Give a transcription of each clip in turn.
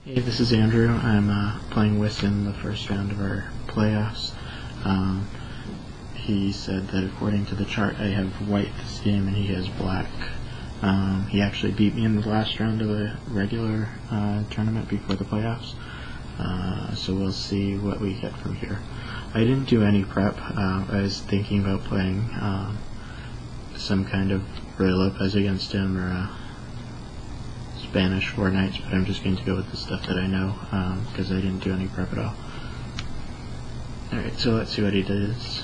Hey, this is Andrew. I'm playing Wiss in the first round of our playoffs. He said that according to the chart I have white this game and he has black. He actually beat me in the last round of the regular tournament before the playoffs. So we'll see what we get from here. I didn't do any prep. I was thinking about playing some kind of Roy Lopez against him or Spanish 4 Knights, but I'm just going to go with the stuff that I know because I didn't do any prep at all. Alright, so let's see what he does.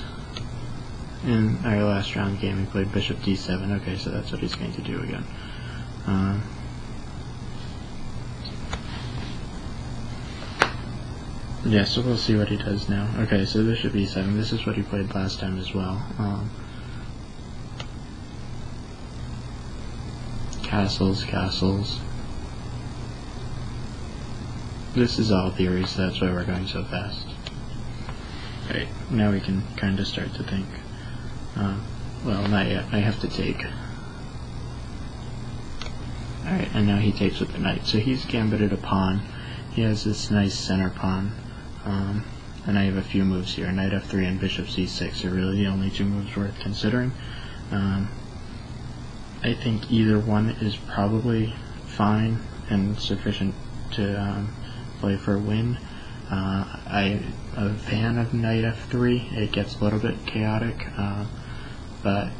In our last round game, he played Bishop D7. Okay, so that's what he's going to do again. Yeah, so we'll see what he does now. Okay, so Bishop E7. This is what he played last time as well. Castles. This is all theory, so that's why we're going so fast. Alright, now we can kind of start to think. Well, not yet. I have to take. Alright, and now he takes with the knight. So he's gambited a pawn. He has this nice center pawn. And I have a few moves here. Knight F3 and Bishop C6 are really the only two moves worth considering. I think either one is probably fine and sufficient to play for a win. I'm a fan of Knight F3. It gets a little bit chaotic, but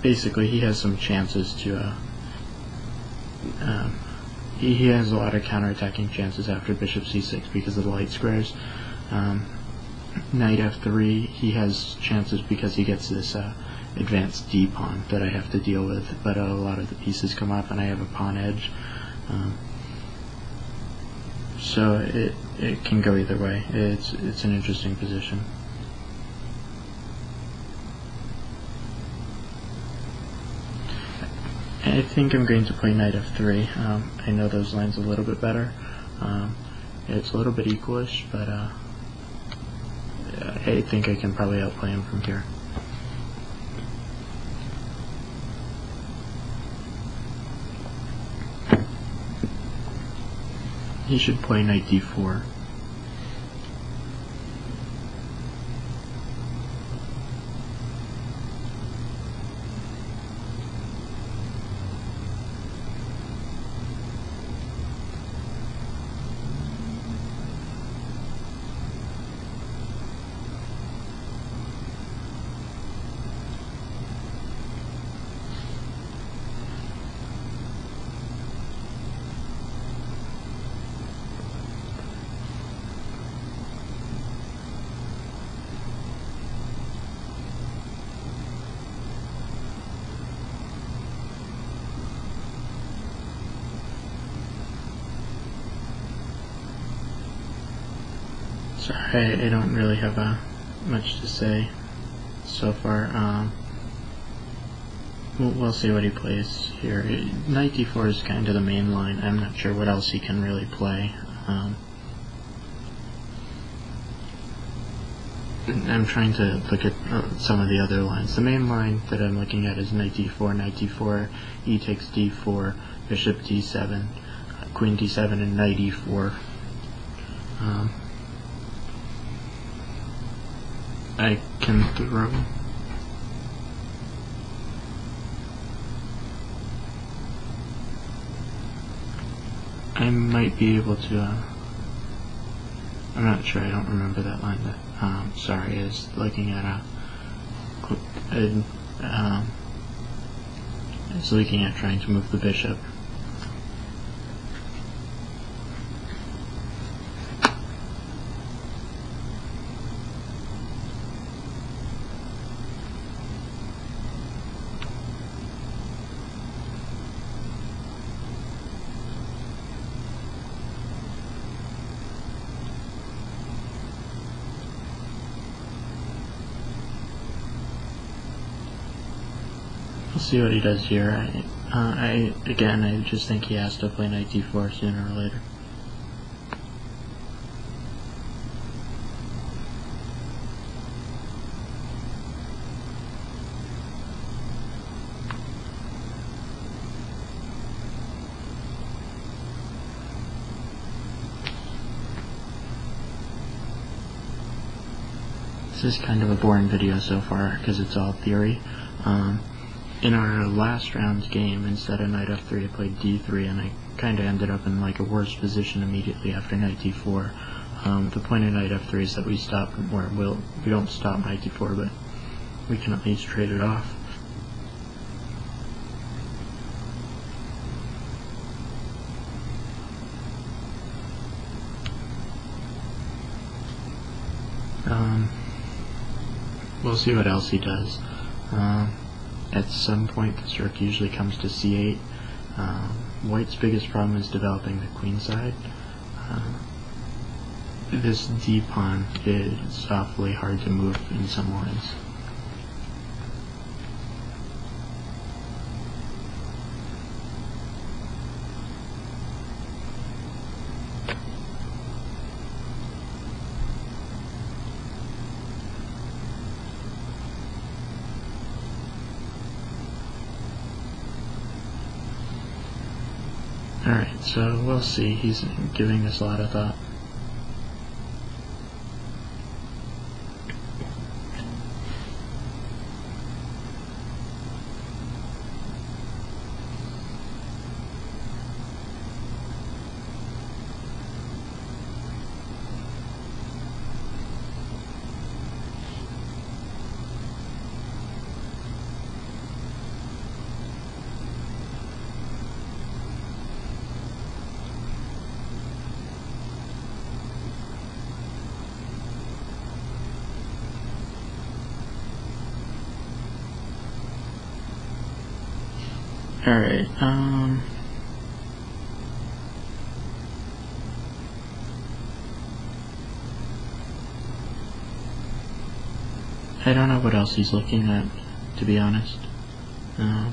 basically he has some chances to he has a lot of counterattacking chances after Bishop C6 because of the light squares. Knight F3, he has chances because he gets this advanced D pawn that I have to deal with, but a lot of the pieces come up and I have a pawn edge. So it can go either way. It's an interesting position. I think I'm going to play Knight F3. I know those lines a little bit better. It's a little bit equalish, but I think I can probably outplay him from here. He should play Knight D4. Sorry, I don't really have much to say so far. We'll see what he plays here. Knight D4 is kind of the main line. I'm not sure what else he can really play. I'm trying to look at some of the other lines. The main line that I'm looking at is Knight D4, E takes D4, Bishop D7, Queen D7, and Knight E4. I can throw. I might be able to. I'm not sure. I don't remember that line. But sorry, I was looking at I was looking at trying to move the bishop. We'll see what he does here. I just think he has to play Knight D4 sooner or later. This is kind of a boring video so far because it's all theory. In our last round's game, instead of knight f3, I played d3, and I kind of ended up in like a worse position immediately after knight d4. The point of knight f3 is that we stop, or we don't stop knight d4, but we can at least trade it off. We'll see what else he does. At some point this rook usually comes to c8. White's biggest problem is developing the queen side. This d pawn is awfully hard to move in some ways. Alright, so we'll see. He's giving this a lot of thought. Alright, I don't know what else he's looking at, to be honest. I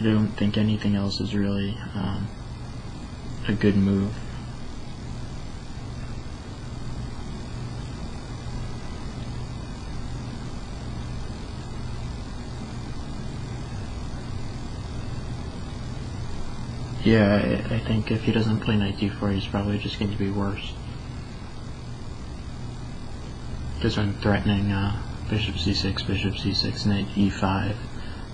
don't think anything else is really a good move. Yeah, I think if he doesn't play knight d4, he's probably just going to be worse. Because I'm threatening bishop c6, knight e5,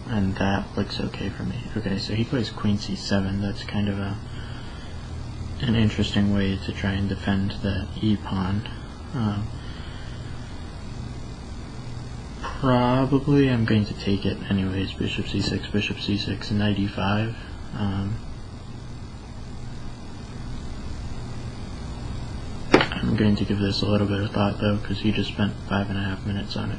and that looks okay for me. Okay, so he plays queen c7. That's kind of an interesting way to try and defend the e pawn. Probably I'm going to take it anyways. Bishop c6, knight e5. I'm going to give this a little bit of thought though, because he just spent 5.5 minutes on it.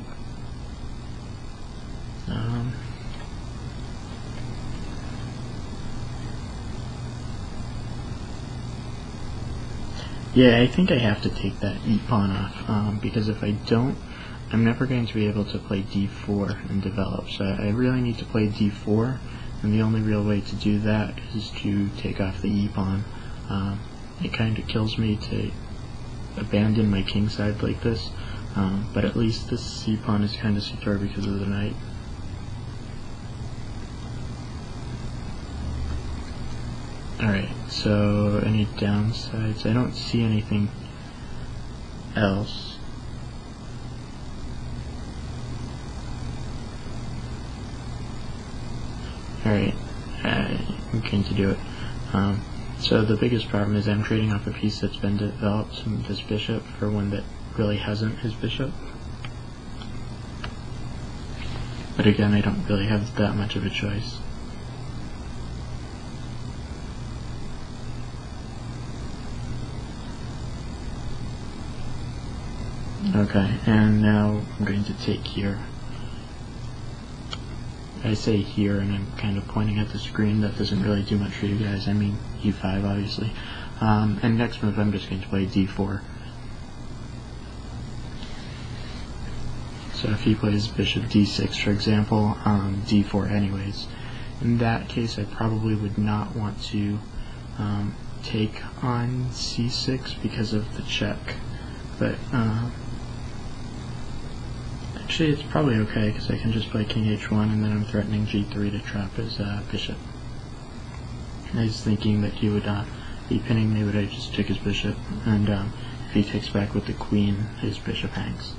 Yeah, I think I have to take that e pawn off, because if I don't, I'm never going to be able to play d4 and develop. So I really need to play d4, and the only real way to do that is to take off the e pawn. It kind of kills me to abandon my king side like this, but at least this c pawn is kind of secure because of the knight. Alright, so any downsides? I don't see anything else. Alright, I'm going to do it. So the biggest problem is I'm trading off a piece that's been developed from this bishop for one that really hasn't his bishop. But again, I don't really have that much of a choice. Okay, and now I'm going to take here. I say here, and I'm kind of pointing at the screen. That doesn't really do much for you guys. I mean e5, obviously. And next move, I'm just going to play d4. So if he plays bishop d6, for example, d4 anyways. In that case, I probably would not want to take on c6 because of the check. But actually, it's probably okay because I can just play king h1, and then I'm threatening g3 to trap his bishop. I was thinking that he would be pinning me, but I just took his bishop, and if he takes back with the queen, his bishop hangs.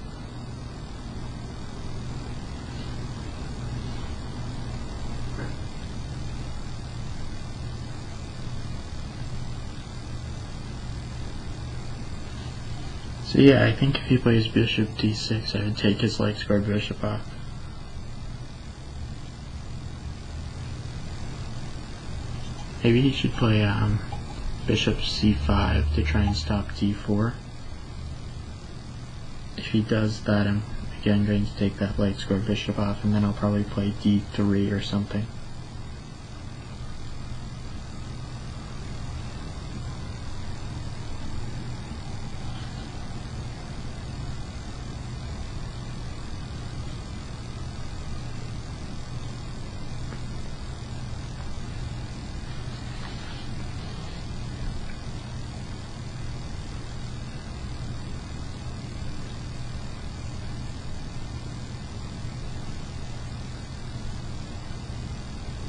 So yeah, I think if he plays bishop d6, I would take his light square bishop off. Maybe he should play bishop c5 to try and stop d4. If he does that, I'm again going to take that light square bishop off, and then I'll probably play d3 or something.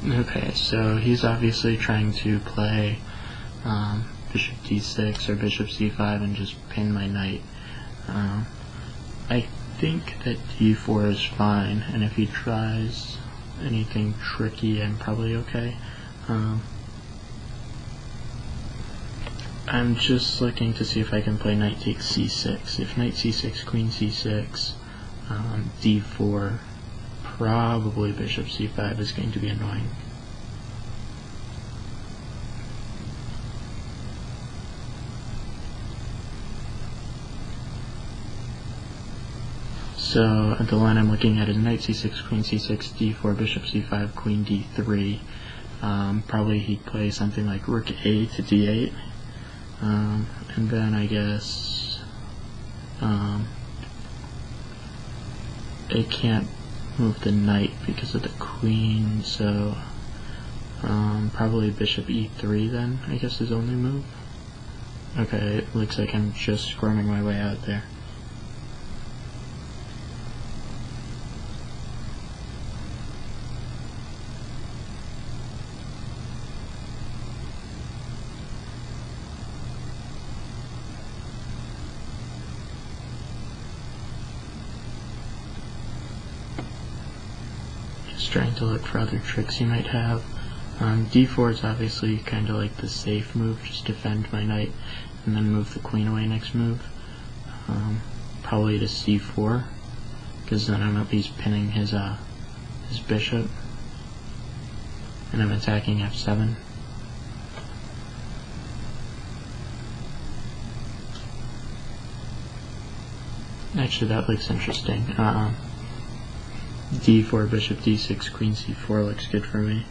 Okay, so he's obviously trying to play bishop d6 or bishop c5 and just pin my knight. I think that d4 is fine, and if he tries anything tricky, I'm probably okay. I'm just looking to see if I can play knight takes c6. If knight c6, queen c6, d4, probably bishop c5 is going to be annoying. So the line I'm looking at is knight c6, queen c6, d4, bishop c5, queen d3. Probably he'd play something like rook a to d8. And then I guess it can't move the knight because of the queen, so probably bishop e3 then, I guess his only move. Okay, it looks like I'm just squirming my way out there. Trying to look for other tricks he might have. d4 is obviously kind of like the safe move, just defend my knight and then move the queen away next move. Probably to c4, because then I'm at least pinning his bishop, and I'm attacking f7. Actually, that looks interesting. d4, bishop d6, queen c4 looks good for me.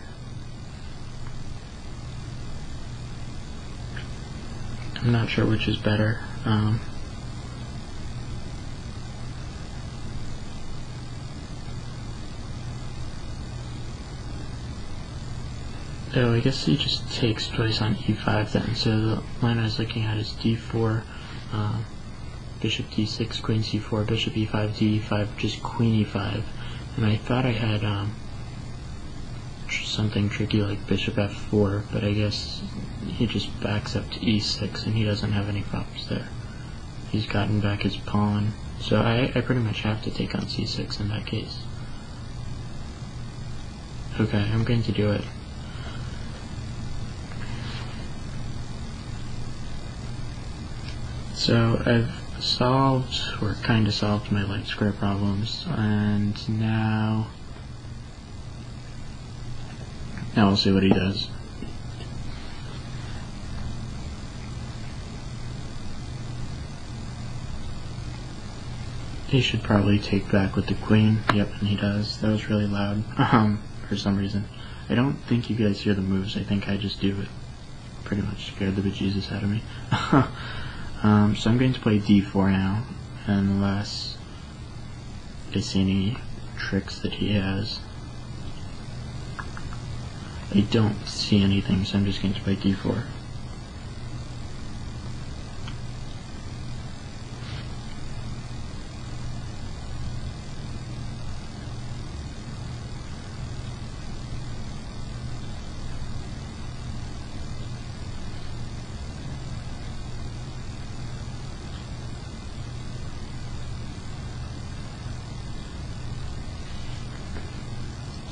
I'm not sure which is better. Oh, I guess he just takes twice on e5 then. So the line I was looking at is d4, bishop d6, queen c4, bishop e5, d5, just queen e5. And I thought I had something tricky like bishop f4, but I guess he just backs up to e6 and he doesn't have any problems there. He's gotten back his pawn, so I pretty much have to take on c6 in that case. Okay, I'm going to do it. So I've solved, or kind of solved, my light square problems, and now we'll see what he does. He should probably take back with the queen. Yep, and he does. That was really loud for some reason. I don't think you guys hear the moves. I think I just do it. Pretty much scared the bejesus out of me. So I'm going to play d4 now, unless I see any tricks that he has. I don't see anything, so I'm just going to play d4.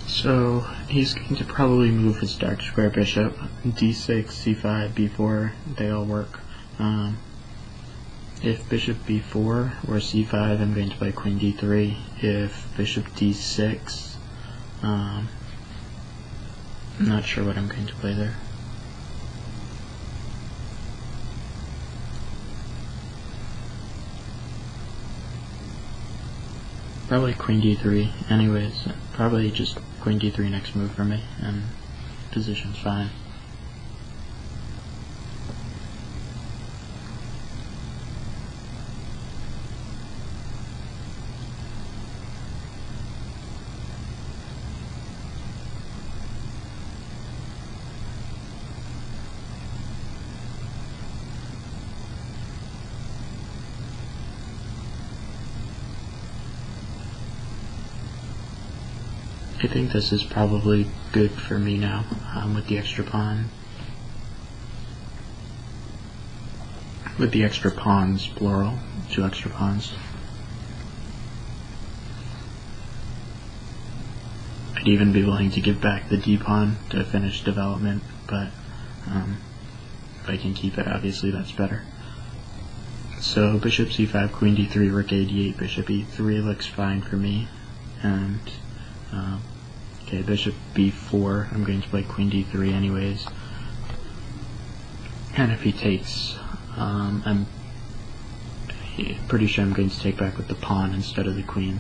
So he's going to probably move his dark square bishop. d6, c5, b4, they all work. If bishop b4 or c5, I'm going to play queen d3. If bishop d6, I'm not sure what I'm going to play there. Probably queen d3 anyways. Probably just queen d3 next move for me, and position's fine. I think this is probably good for me now, with the extra pawn. With the extra pawns, plural, 2 extra pawns. I'd even be willing to give back the d-pawn to finish development, but if I can keep it, obviously that's better. So bishop c5, queen d3, rook a d8, bishop e3 looks fine for me, and okay, bishop b4, I'm going to play queen d3 anyways. And if he takes, I'm pretty sure I'm going to take back with the pawn instead of the queen.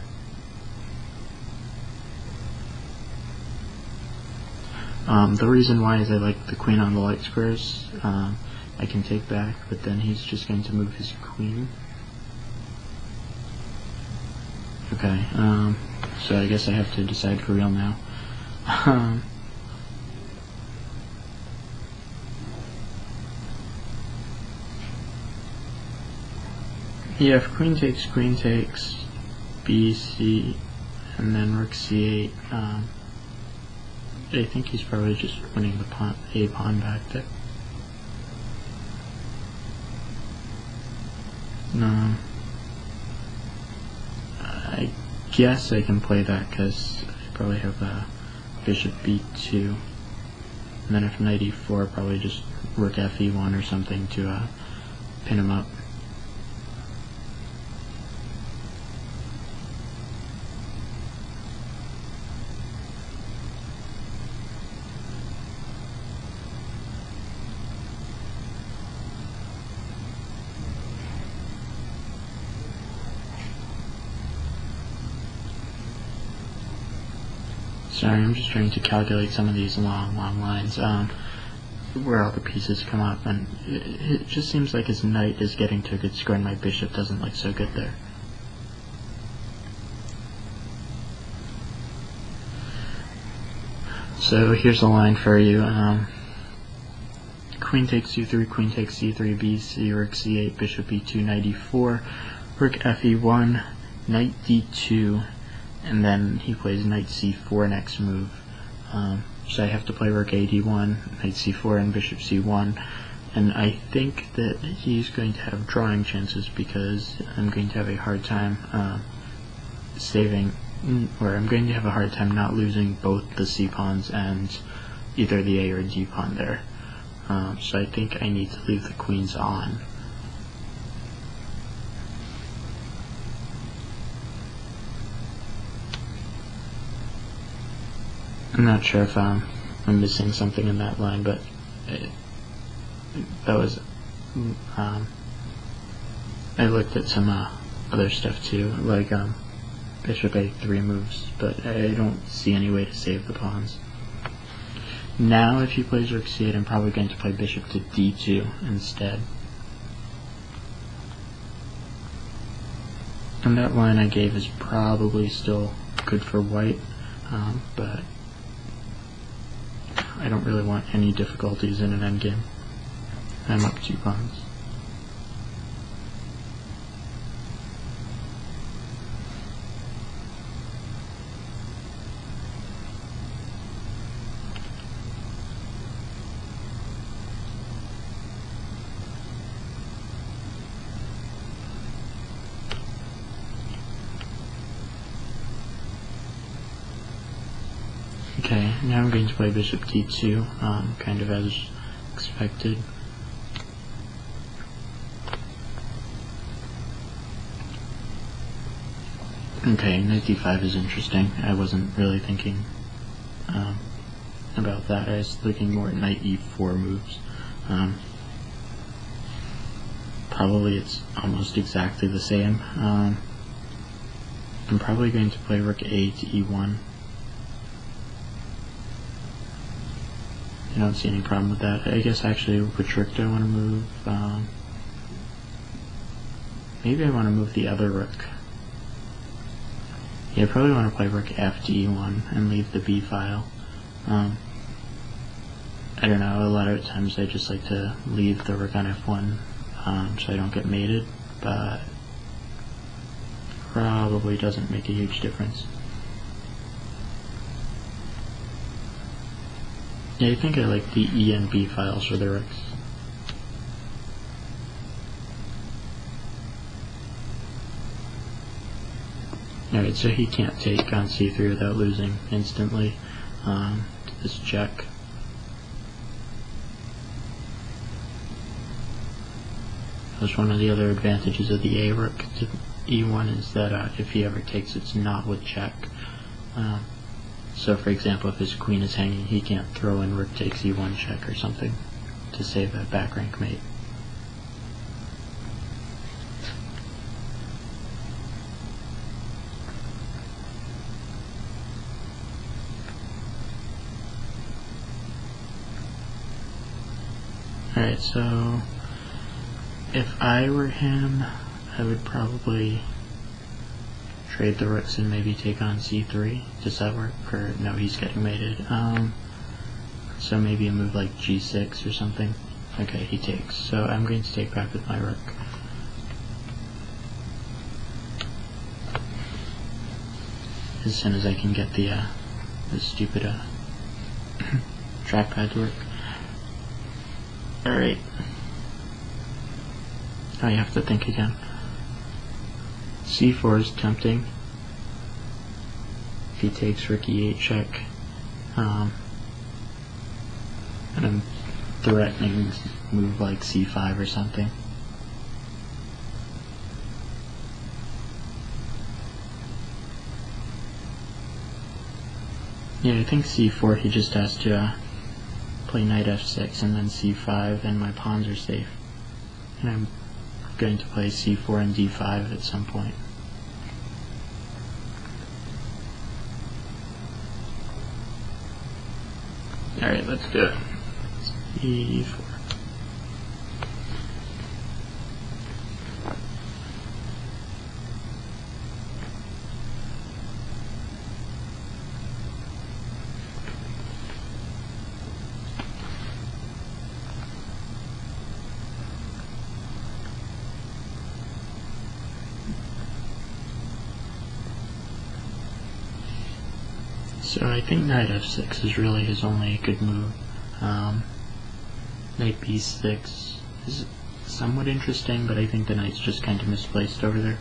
The reason why is I like the queen on the light squares. I can take back, but then he's just going to move his queen. Okay, so I guess I have to decide for real now. Yeah, if queen takes, b, c, and then rook c8, I think he's probably just winning the pawn back there. No, I guess I can play that because I probably have bishop b2, and then if knight e4, probably just rook fe1 or something to pin him up. Sorry, I'm just trying to calculate some of these long lines, where all the pieces come up, and it just seems like his knight is getting to a good score and my bishop doesn't look so good there. So here's a line for you. Queen takes c3, queen takes c3, b, c, rook c8, bishop e2, knight e4, rook fe1, knight d2, and then he plays knight c4 next move. So I have to play rook ad1, knight c4, and bishop c1. And I think that he's going to have drawing chances because I'm going to have a hard time I'm going to have a hard time not losing both the c pawns and either the a or d pawn there. So I think I need to leave the queens on. I'm not sure if I'm missing something in that line, but that was I looked at some other stuff too, like bishop a3 moves, but I don't see any way to save the pawns. Now if he plays rook c8, I'm probably going to play bishop to d2 instead. And that line I gave is probably still good for white, but I don't really want any difficulties in an endgame. I'm up 2 pawns. Okay, now I'm going to play bishop d2, kind of as expected. Okay, knight d5 is interesting. I wasn't really thinking about that. I was looking more at knight e4 moves. Probably it's almost exactly the same. I'm probably going to play rook a to e1. I don't see any problem with that. I guess actually which rook do I want to move? Maybe I want to move the other rook. Yeah, I probably want to play rook f to e1 and leave the b file. I don't know, a lot of times I just like to leave the rook on f1 so I don't get mated, but probably doesn't make a huge difference. Yeah, I think I like the E and B files for the rooks. Alright, so he can't take on c3 without losing instantly to this check. That's one of the other advantages of the A rook to e1 is that if he ever takes, it's not with check. So for example, if his queen is hanging, he can't throw in rook takes e1 check or something to save a back rank mate. Alright, so if I were him, I would probably trade the rooks and maybe take on c3. Does that work? Or no, he's getting mated. So maybe a move like g6 or something. Okay, he takes. So I'm going to take back with my rook. As soon as I can get the stupid trackpad to work. Alright. Now you have to think again. c4 is tempting. If he takes rook e8 check, and I'm threatening move like c5 or something. Yeah, I think c4 he just has to play knight f6 and then c5 and my pawns are safe. And I'm going to play c4 and d5 at some point. Alright, let's do it. e4. So I think knight f6 is really his only good move. Knight b6 is somewhat interesting, but I think the knight's just kind of misplaced over there.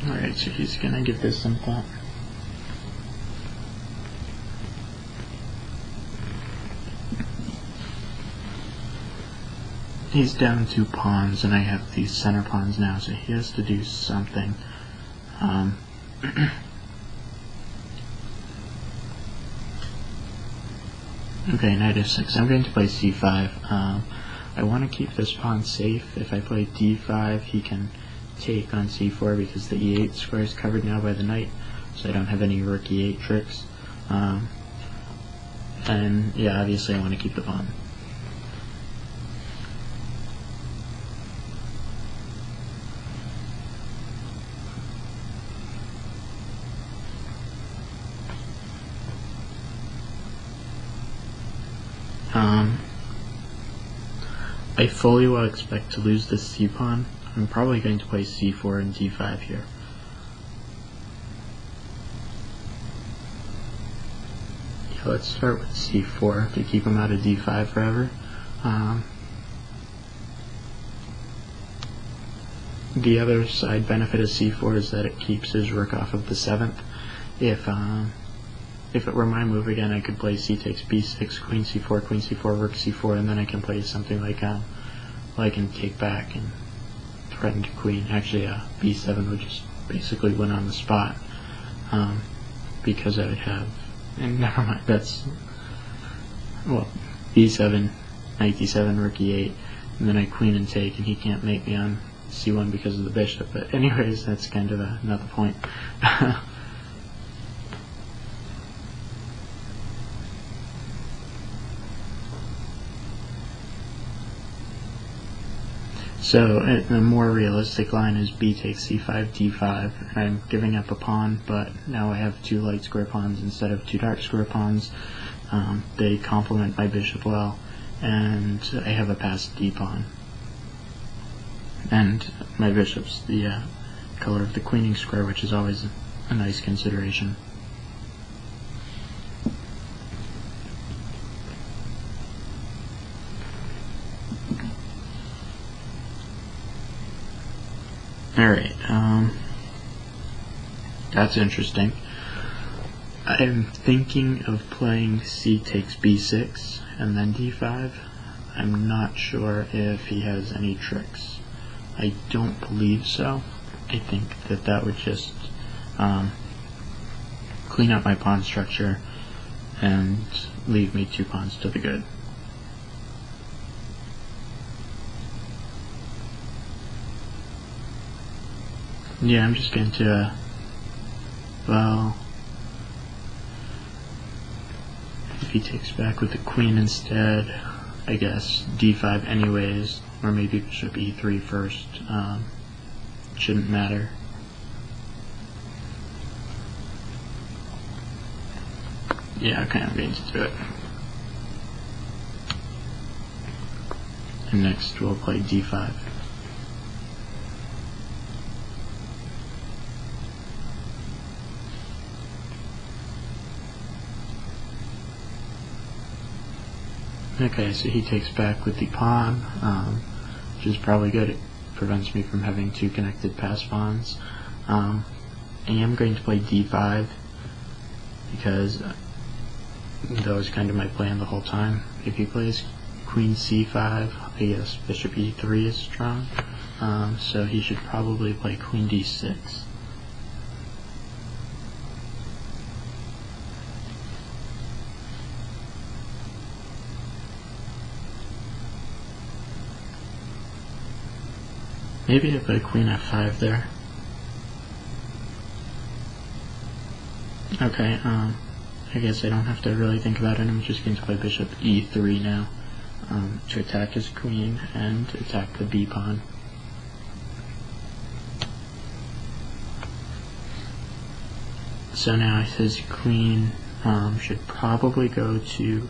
Alright, so he's gonna give this some thought. He's down 2 pawns and I have these center pawns now, so he has to do something. Okay, knight f6. I'm going to play c5. I want to keep this pawn safe. If I play d5, he can take on c4 because the e8 square is covered now by the knight, so I don't have any rook e8 tricks. And yeah, obviously I want to keep the pawn. I fully well expect to lose this c-pawn. I'm probably going to play c4 and d5 here. So let's start with c4 to keep him out of d5 forever. The other side benefit of c4 is that it keeps his rook off of the 7th. If it were my move again, I could play c takes b6, queen c4, rook c4, and then I can play something like I can take back and threaten to queen. Actually, b7 would just basically win on the spot, because I would have, and never mind, that's, well, b7, knight d7, rook e8, and then I queen and take, and he can't make me on c1 because of the bishop. But anyways, that's kind of another point. So a more realistic line is b takes c5, d5. I'm giving up a pawn, but now I have 2 light square pawns instead of 2 dark square pawns. They complement my bishop well, and I have a passed d pawn. And my bishop's the color of the queening square, which is always a nice consideration. Alright, that's interesting. I'm thinking of playing c takes b6 and then d5. I'm not sure if he has any tricks. I don't believe so. I think that would just clean up my pawn structure and leave me 2 pawns to the good. Yeah, I'm just going to, well, if he takes back with the queen instead, I guess d5 anyways, or maybe bishop e3 first. Shouldn't matter. Yeah, okay, I'm going to do it. And next we'll play d5. Okay, so he takes back with the pawn, which is probably good. It prevents me from having 2 connected pass pawns. I am going to play d5 because that was kind of my plan the whole time. If he plays queen c5, I guess bishop e3 is strong, so he should probably play queen d6. Maybe I play queen f5 there. Okay, I guess I don't have to really think about it. I'm just going to play bishop e3 now, to attack his queen and attack the b pawn. So now his queen should probably go to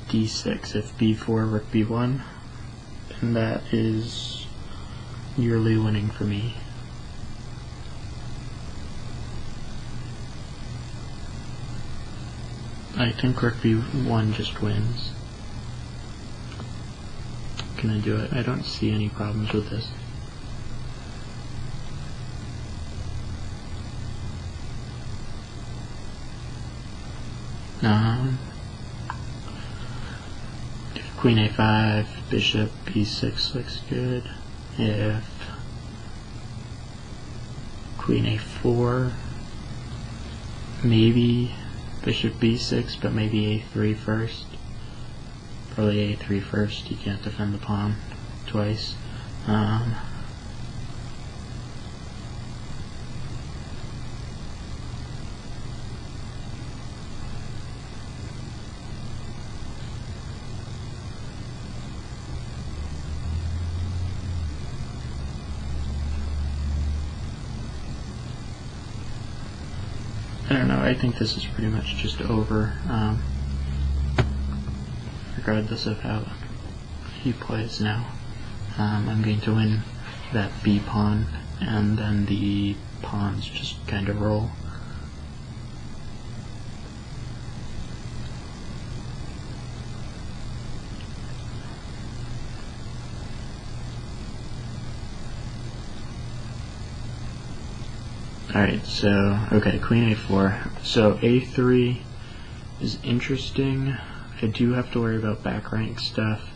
d6 if b4, rook b1, and that is nearly winning for me. I think rook b1 just wins. Can I do it? I don't see any problems with this. If queen a5, bishop b6 looks good. If queen a4, maybe bishop b6, but maybe a3 first. Probably a3 first. You can't defend the pawn twice. I don't know, I think this is pretty much just over, regardless of how he plays now. I'm going to win that b pawn, and then the pawns just kind of roll. Alright, so, okay, queen a4. So a3 is interesting. I do have to worry about back rank stuff,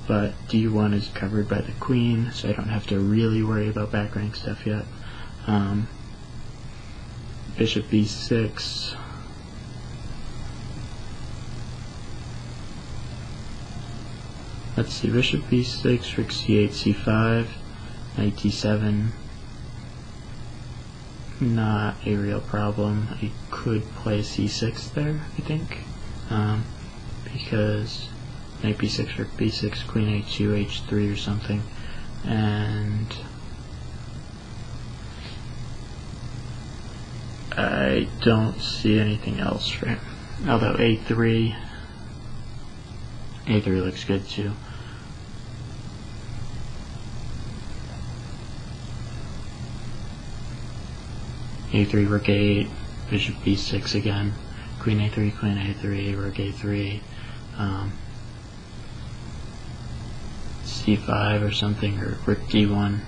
but d1 is covered by the queen, so I don't have to really worry about back rank stuff yet. Bishop b6. Let's see, bishop b6, rook c8, c5, knight d7. Not a real problem. I could play c6 there, I think, because knight b6, rook b6, queen a2, h3 or something, and I don't see anything else for him. Although a3 looks good too. a3, rook a8, bishop b6 again, queen a3, rook a3, c5 or something, or rook d1.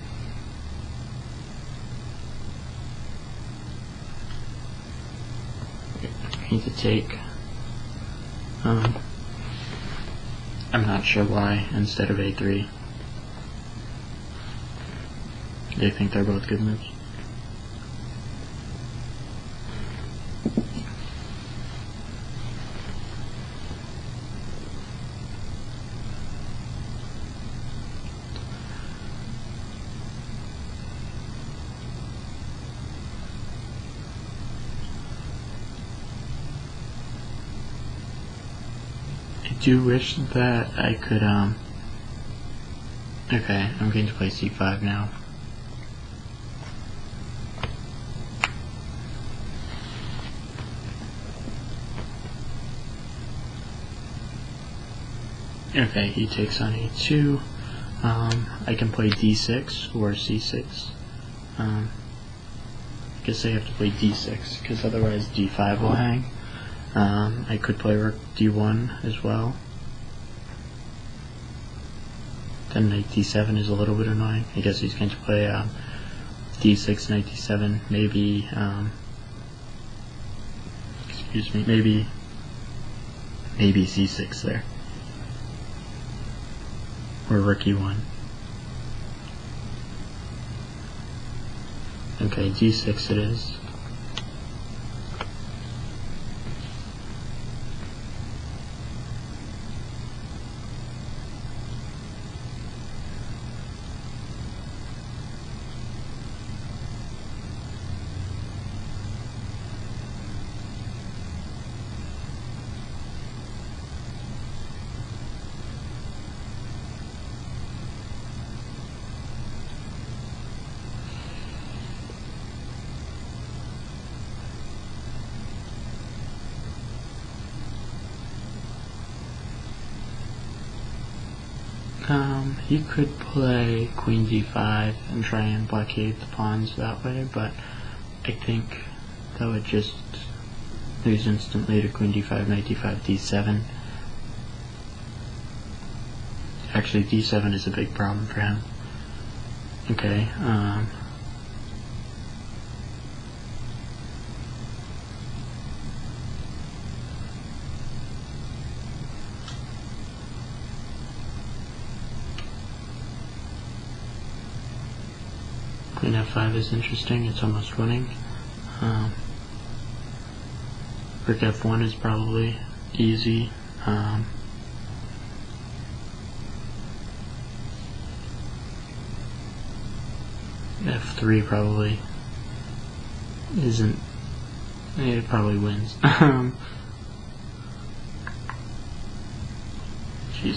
I need to take. I'm not sure why instead of a3. They think they're both good moves. I do wish that I could, okay, I'm going to play c5 now. Okay, he takes on a2. I can play d6 or c6. I guess I have to play d6, because otherwise d5 will hang. I could play rook d1 as well. Then knight d7 is a little bit annoying. I guess he's going to play d6, knight d7, maybe, excuse me, maybe c6 there. Or rook e1. Okay, d6 it is. He could play queen d5 and try and blockade the pawns that way, but I think that would just lose instantly to queen d5, knight d5, d7. Actually, d7 is a big problem for him. Okay, queen f5 is interesting, it's almost winning. Rook f1 is probably easy. F3 probably isn't, it probably wins. Jeez,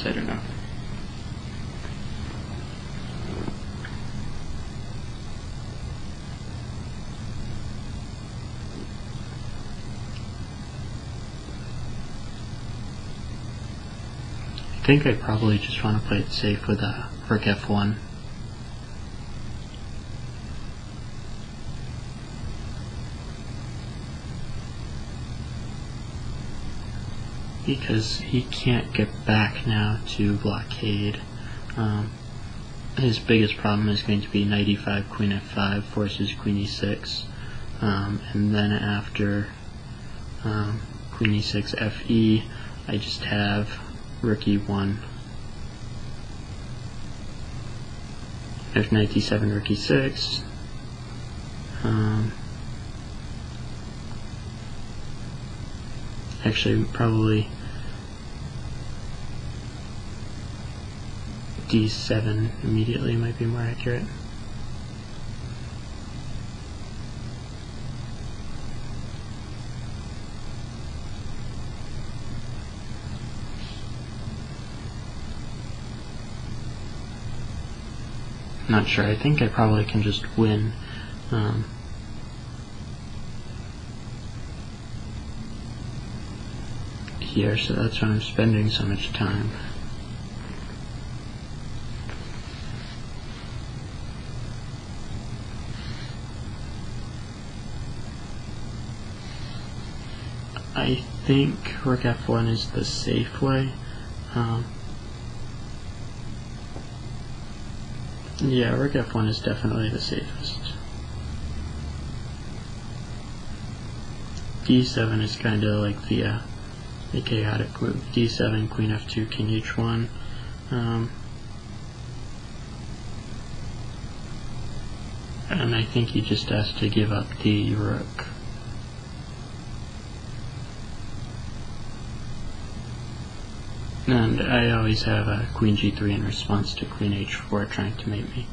I don't know. I think I probably just want to play it safe with rook f1. Because he can't get back now to blockade. His biggest problem is going to be knight e5, queen f5, forces queen e6. and then after queen e6 fe, I just have rook e1, if knight d7 rook e6, actually probably d7 immediately might be more accurate. Not sure. I think I probably can just win. Here, so that's why I'm spending so much time. I think rook f1 is the safe way. Yeah, rook f1 is definitely the safest. d7 is kind of like the chaotic move. d7, queen f2, king h1. And I think he just has to give up the rook. And I always have a queen g3 in response to queen h4 trying to mate me.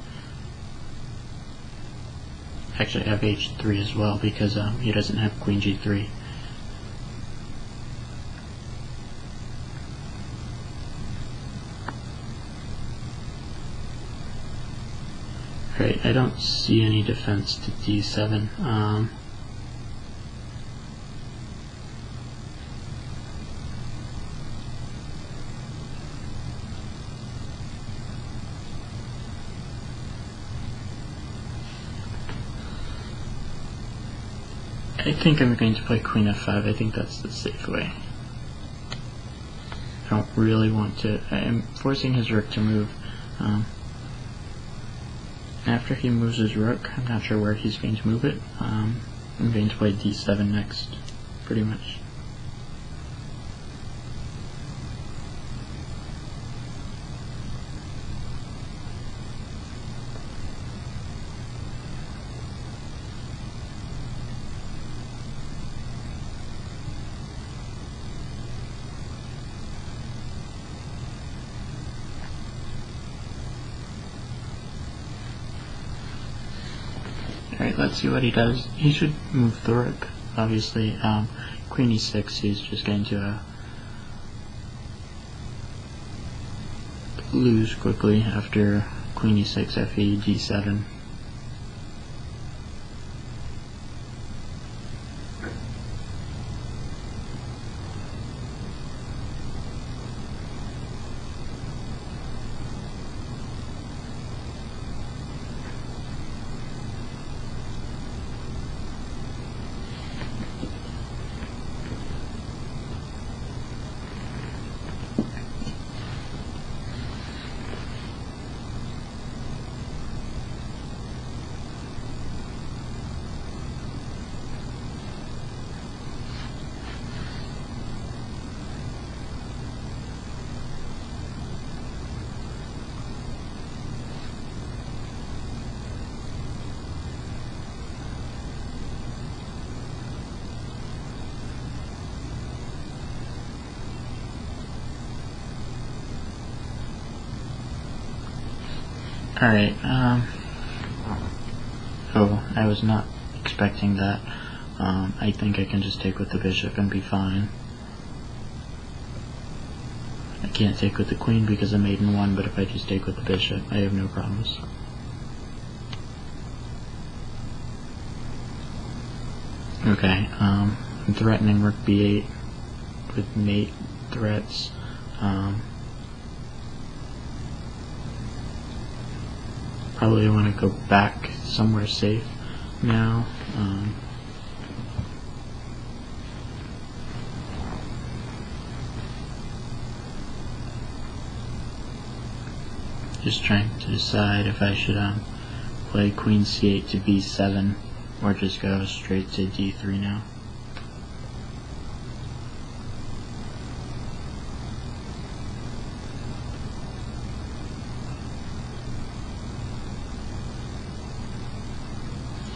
Actually, I have h3 as well because he doesn't have queen g3. Right, I don't see any defense to d7. I think I'm going to play queen f5. I think that's the safe way. I don't really want to. I'm forcing his rook to move. After he moves his rook, I'm not sure where he's going to move it. I'm going to play d7 next, pretty much. Alright, let's see what he does. He should move the rook, obviously. Queen e6, he's just going to lose quickly after queen e6, fe, g7. Alright, oh, I was not expecting that. I think I can just take with the bishop and be fine. I can't take with the queen because I'm maiden one, but if I just take with the bishop, I have no problems. Okay, I'm threatening rook b8 with mate threats. Probably want to go back somewhere safe now. Just trying to decide if I should play queen c8 to b7 or just go straight to d3 now.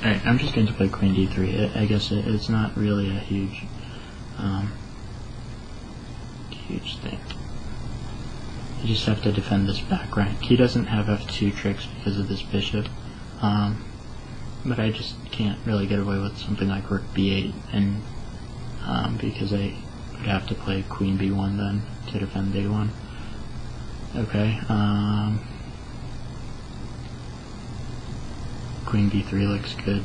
Alright, I'm just going to play queen d3. I guess it's not really a huge thing. You just have to defend this back rank. He doesn't have f2 tricks because of this bishop, but I just can't really get away with something like rook b8, and because I would have to play queen b1 then to defend a1. Okay, queen b3 looks good.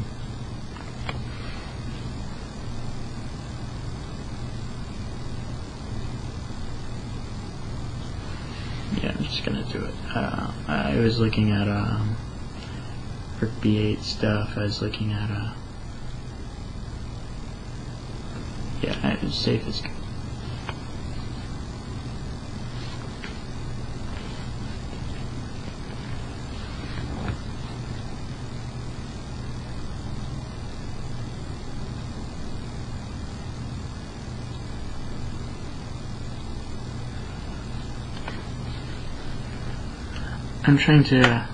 Yeah, I'm just gonna do it. I was looking at rook b8 stuff. I was looking at yeah, safe is good. I'm trying to,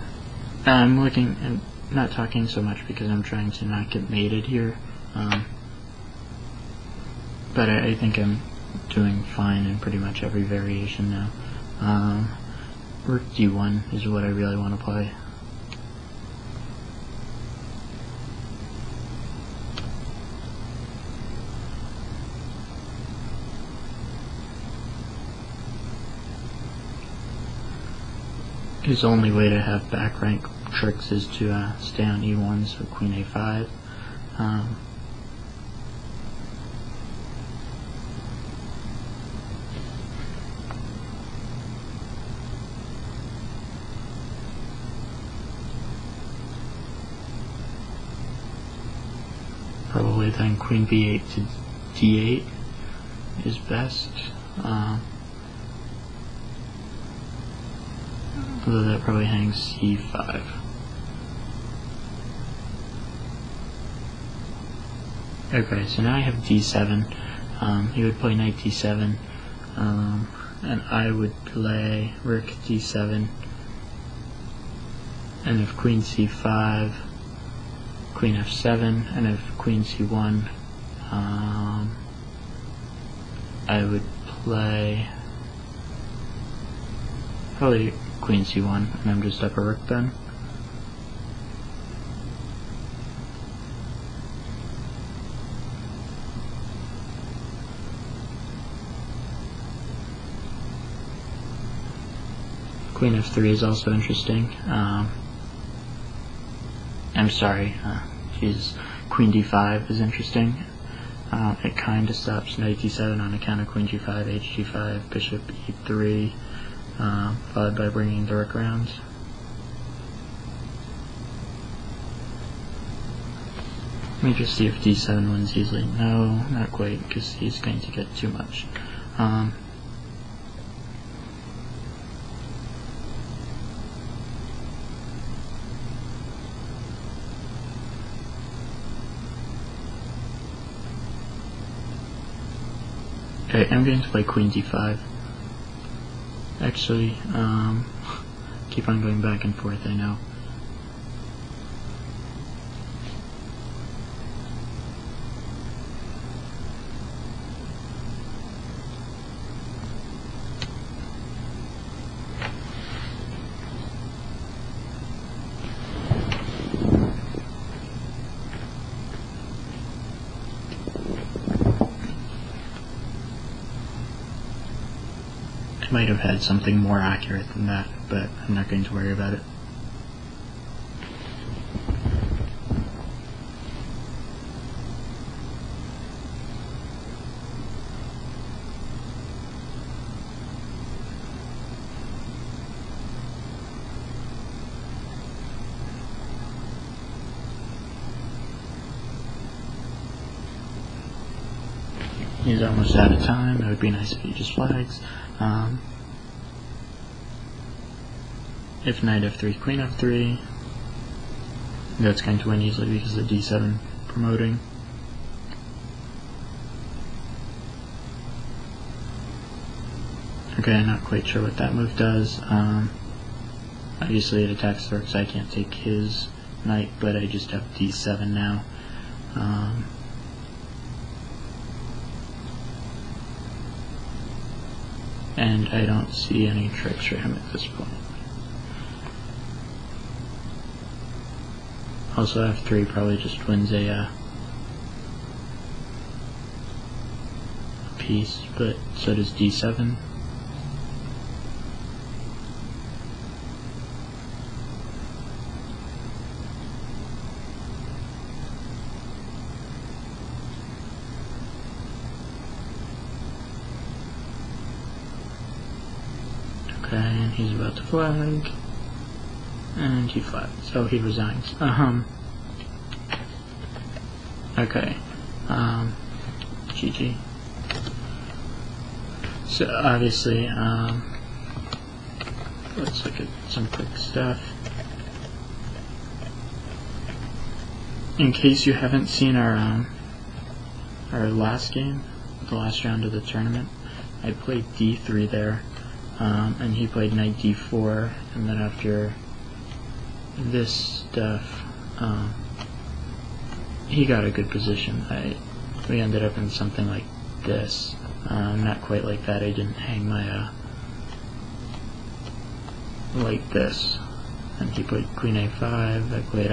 I'm looking, and not talking so much because I'm trying to not get mated here, but I think I'm doing fine in pretty much every variation now. Rook d1 is what I really want to play. His only way to have back rank tricks is to stay on e1, so queen a5. Probably then queen b8 to d8 is best. Although that probably hangs c5. Okay, so now I have d7. He would play knight d7, and I would play rook d7, and if queen c5, queen f7, and if queen c1, I would play probably queen c1, and I'm just up a rook then. Queen f3 is also interesting. I'm sorry, queen d5 is interesting. It kind of stops knight d7 on account of queen g5, hg5, bishop e3, followed by bringing the rook around. Let me just see if d7 wins easily. No, not quite, because he's going to get too much. Okay, I'm going to play queen d5. Actually, keep on going back and forth, I know. I might have had something more accurate than that, but I'm not going to worry about it. He's almost out of time. It would be nice if he just flags. If knight f3, queen f3, That's going to win easily because of d7 promoting. Okay, I'm not quite sure what that move does. Obviously it attacks the rook, so I can't take his knight, but I just have d7 now. And I don't see any tricks for him at this point. Also f3 probably just wins a piece, but so does d7. Okay, and he's about to flag, and he flags, so he resigns. Okay, GG. So obviously, let's look at some quick stuff. In case you haven't seen our last game, the last round of the tournament, I played d3 there. And he played knight d4, and then after this stuff, he got a good position. We ended up in something like this. Not quite like that. I didn't hang my like this. And he played queen a5. I played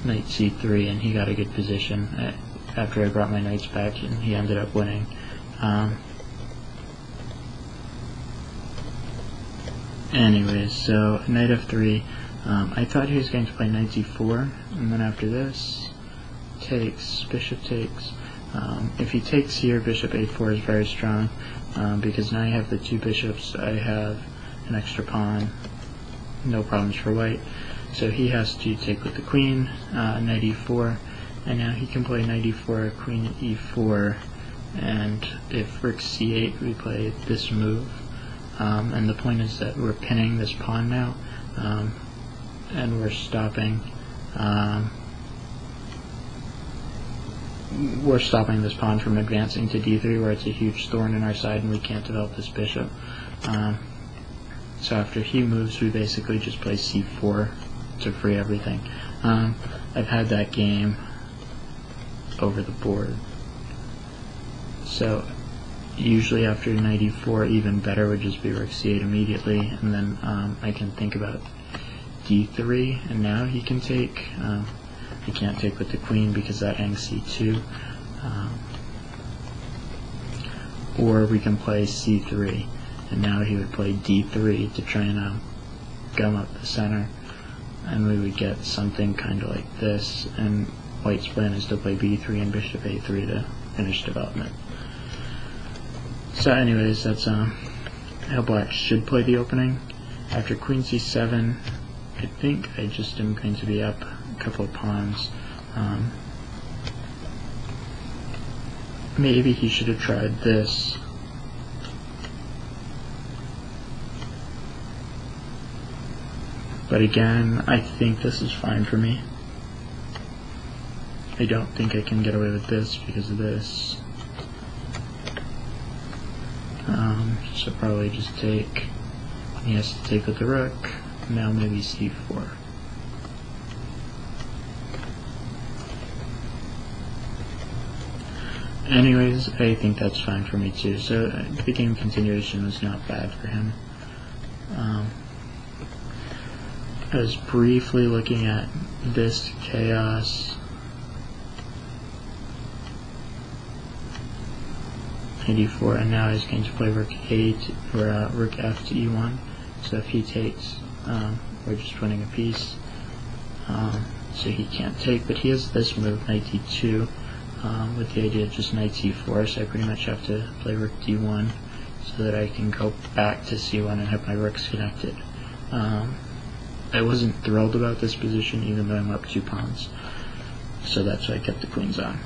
knight c3, and he got a good position. After I brought my knights back, and he ended up winning. Anyways, so knight f3, I thought he was going to play knight d4, and then after this, takes, bishop takes. If he takes here, bishop a4 is very strong, because now I have the two bishops, I have an extra pawn, no problems for white. So he has to take with the queen, knight e4, and now he can play knight e4, queen e4, and if rook c8, we play this move. And the point is that we're pinning this pawn now, and we're stopping this pawn from advancing to d3, where it's a huge thorn in our side and we can't develop this bishop. So after he moves, we basically just play c4 to free everything. I've had that game over the board. So usually after knight e4, even better would just be rook c8 immediately, and then I can think about d3, and now he can take. He can't take with the queen because that hangs c2, or we can play c3, and now he would play d3 to try and gum up the center, and we would get something kind of like this, and white's plan is to play b3 and bishop a3 to finish development. So anyways, that's how black should play the opening. After queen c7, I think I just am going to be up a couple of pawns. Maybe he should have tried this. But again, I think this is fine for me. I don't think I can get away with this because of this. So probably just take. He has to take with the rook. Now maybe c4. Anyways, I think that's fine for me too. So the game continuation was not bad for him. I was briefly looking at this chaos. e4, and now he's going to play rook 8 or rook f to e1. So if he takes, we're just winning a piece. So he can't take, but he has this move, knight d2, with the idea of just knight c4. So I pretty much have to play rook d1 so that I can go back to c1 and have my rooks connected. I wasn't thrilled about this position, even though I'm up 2 pawns. So that's why I kept the queens on.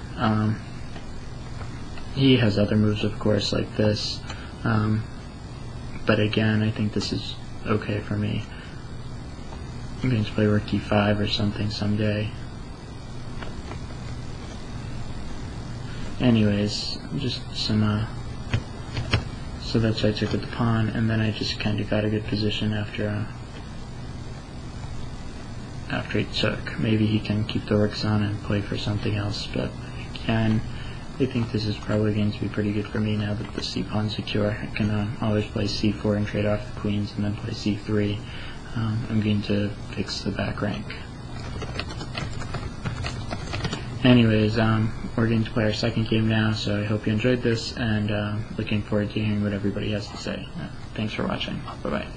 He has other moves, of course, like this, but again, I think this is okay for me. I'm going to play rook d5 or something someday. Anyways, just some, so that's what I took with the pawn, and then I just kind of got a good position after he took. Maybe he can keep the rooks on and play for something else, but again, I think this is probably going to be pretty good for me now that the c-pawn's secure. I can always play c4 and trade off the queens, and then play c3. I'm going to fix the back rank. Anyways, we're going to play our second game now, so I hope you enjoyed this, and looking forward to hearing what everybody has to say. Thanks for watching. Bye-bye.